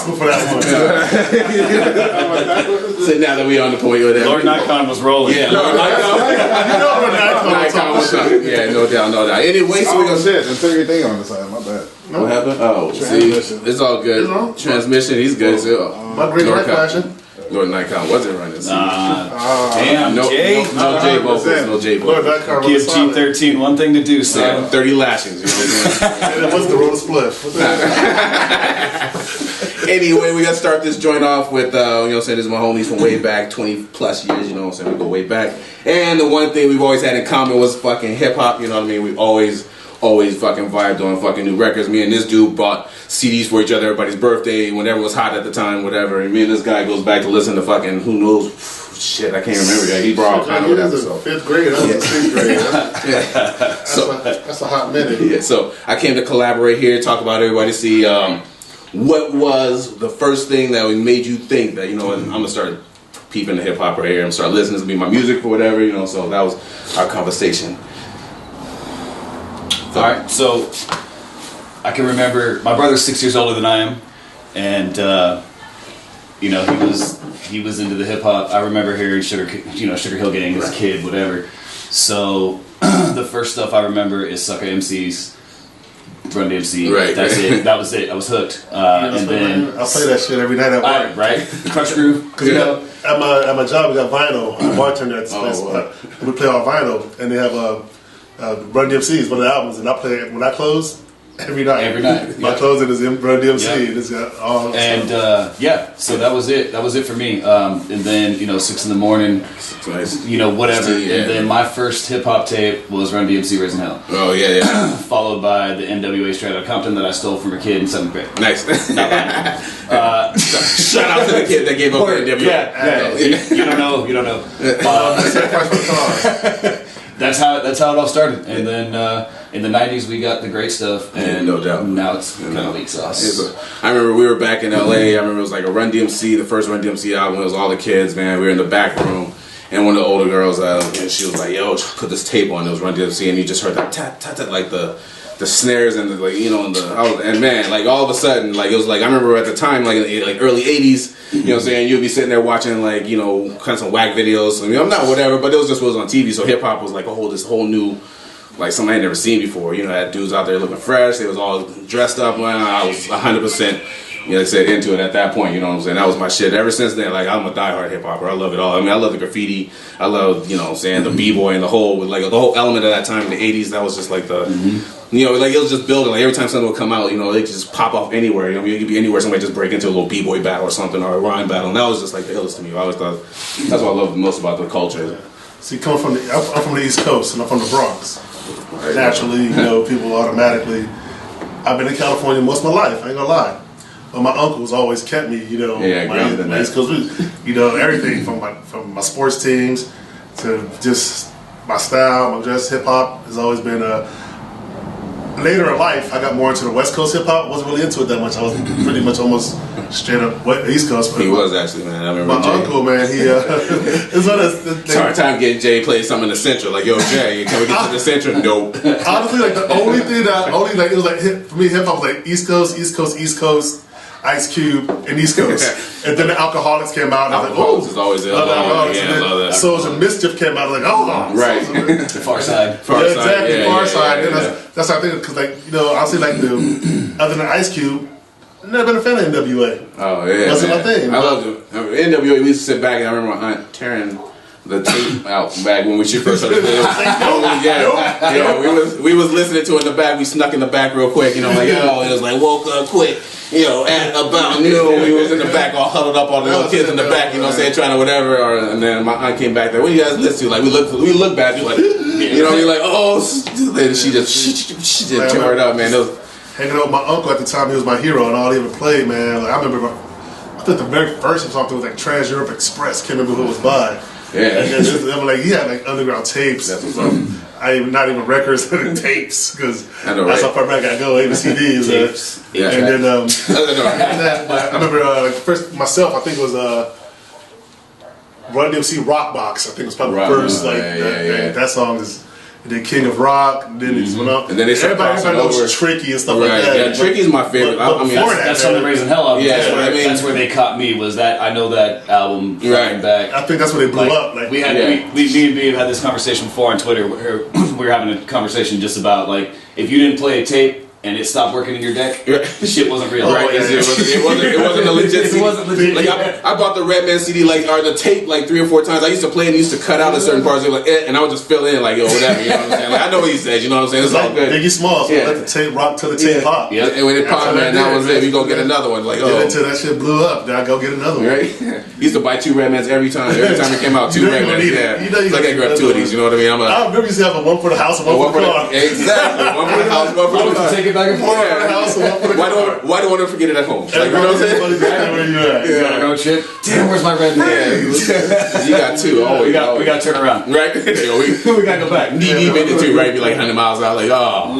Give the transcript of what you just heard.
responsible for that one. So now that we on the point with that, Lord Nikon was rolling. Yeah, Lord Nikon. You know Lord Nikon was up. Yeah, no doubt, no doubt. Anyway, so we gonna shit and took everything on the side. My bad. what happened? Oh, see, it's all good. Transmission, he's good too. My great flashing. Lord Nikon wasn't running. Damn, Jay. No J vocals, no J vocals. Lord Nikon Give G13 one thing to do, son. 30 lashings, you know what I'm saying? And it wasn't the roll of split. Anyway, we gotta start this joint off with, you know what I'm saying, this is my homies from way back, 20 plus years, you know what I'm saying, we go way back. And the one thing we've always had in common was fucking hip hop, you know what I mean? We always fucking vibed on fucking new records. Me and this dude bought CDs for each other, everybody's birthday, whenever it was hot at the time, whatever. And me and this guy goes back to listen to fucking, who knows, shit, I can't remember that. He brought all kind of whatever. So. 5th grade, I was in 6th grade. That's a hot minute. Yeah, so I came to collaborate here, talk about everybody, see what was the first thing that made you think that, you know, I'm going to start peeping the hip hop right here and start listening to be my music or whatever, you know, so that was our conversation. Alright, so I can remember my brother's 6 years older than I am, and you know, he was into the hip hop. I remember hearing Sugar Hill Gang as a kid, whatever. So the first stuff I remember is Sucker MC's Run DMC. Right. That's it. That was it. I was hooked. And then I'll play that shit every night at work. Right. Crush Groove. Because you know, at my job we got vinyl. I'm a bartender at this place. Wow. We play on vinyl, and they have Run DMC is one of the albums, and I play it when I close every night. Every night. My closing is in Run DMC. Yeah. It's got all. And so that was it. That was it for me. And then 6 in the morning, you know, whatever. Yeah. And then my first hip hop tape was Run DMC Raising Hell. Oh yeah. Followed by the NWA Straight Outta Compton that I stole from a kid in 7th grade. Nice. Not lying. Shout out to the kid that gave up the NWA. Yeah. You don't know. That's how it all started. And then in the 90s we got the great stuff, and no doubt. Now it's kind of weak sauce. I remember we were back in LA. I remember it was like a Run DMC, the first Run DMC album. It was all the kids, man. We were in the back room, and one of the older girls, and she was like, "Yo, put this tape on." It was Run DMC, and you just heard that tat tat tat, like the snares and the, like, you know, and man, like all of a sudden, like it was like I remember at the time, like early '80s. You know what I'm saying? You'd be sitting there watching, like, you know, kind of some whack videos. I mean, I'm not whatever, but it was just what was on TV. So hip hop was like this whole new, like something I had never seen before. You know, had dudes out there looking fresh. They was all dressed up. Well, I was 100%, you know, like I said, into it at that point. You know what I'm saying? That was my shit. Ever since then, like, I'm a diehard hip hopper. I love it all. I mean, I love the graffiti. I love, you know what I'm saying, the b-boy and the whole element of that time in the 80s. That was just like the. You know, like it was just building. Like every time something would come out, you know, they could just pop off anywhere. You know, you could be anywhere, somebody just break into a little b-boy battle or something, or a rhyme battle, and that was just like the illest to me. I always thought that's what I love the most about the culture. See, I'm from the East Coast, and I'm from the Bronx. Naturally, you know, people automatically. I've been in California most of my life. I ain't gonna lie, but my uncles always kept me, you know, my East Coast, you know, everything from my sports teams to just my style, my dress, hip hop has always been a. Later in life, I got more into the West Coast hip hop. Wasn't really into it that much. I was pretty much almost straight up East Coast. He was actually, man. I remember my uncle, man. He it's one of it's hard time getting Jay play something in the Central. Like, yo, Jay, can we get to the Central? Nope. Honestly, like the only thing that it was like for me, hip hop was like East Coast, Ice Cube, and East Coast. And then the Alcoholics came out, and I was like, oh, is always I love that. Souls of Mischief came out, I was like, oh, right. The Far Side. Far Side. That's how I think, because, like, you know, I'll say, like, other than Ice Cube, never been a fan of NWA. Oh, yeah. Wasn't my thing. I loved it. NWA, we used to sit back, and I remember my aunt tearing the tape out back when we first started doing it. We was listening to it in the back. We snuck in the back real quick, you know, like, yo, it was like, woke up quick, you know, at about noon. We was in the back all huddled up, all the little kids in the back, you know what I'm saying, trying to whatever. And then my aunt came back there, what do you guys listen to? Like, we look back, we like, you know, we like, oh, she just tore it up, man. Hanging out with my uncle at the time, he was my hero, and all he ever played, man. Like, I remember, I think the very first song was like Trans Europe Express. Can't remember who it was by. Yeah. And then like he had like underground tapes. That's what's up. Not even records, tapes, because that's how far back I go. Even CDs. Yeah. And then I remember first myself. I think it was Run DMC Rock Box. I think it was probably the first. Like that song is and then King of Rock, and then and then they everybody knows Tricky and stuff like that. Yeah, Tricky's my favorite. But I mean, that's from the Raising Hell album. Yeah, that's where they caught me. Was that I know that album back. I think that's where they blew up. Like we had me and Babe had this conversation before on Twitter. Where we were having a conversation just about like if you didn't play a tape and it stopped working in your deck, the shit wasn't real. Right? It wasn't a legit CD. It wasn't legit. Like I bought the Redman CD or the tape like 3 or 4 times. I used to play and used to cut out at certain parts. Like, and I would just fill in like whatever. You know what I'm saying? Like I know what he said. You know what I'm saying? It's all good. Biggie Smalls. So let the tape rock till the tape pop. Yeah, and when it popped, man, that was it. We go get another one. Like until that shit blew up, then I go get another one. Right? He used to buy 2 Redmans every time. Every time it came out, 2 Redmans. Yeah, it's like I grab 2 of these. You know what I mean? I remember you used to have one for the house and one for the car. Exactly. One for the house, one for the car. Take it back and forth. Why do I want to forget it at home? Like, you know what I'm saying? Where you at? Yeah. No shit. Damn, where's my red man? You got 2. Oh, we got to turn around. Right? We got to go back. Knee deep in it too, right? Be like 100 miles out, like, oh.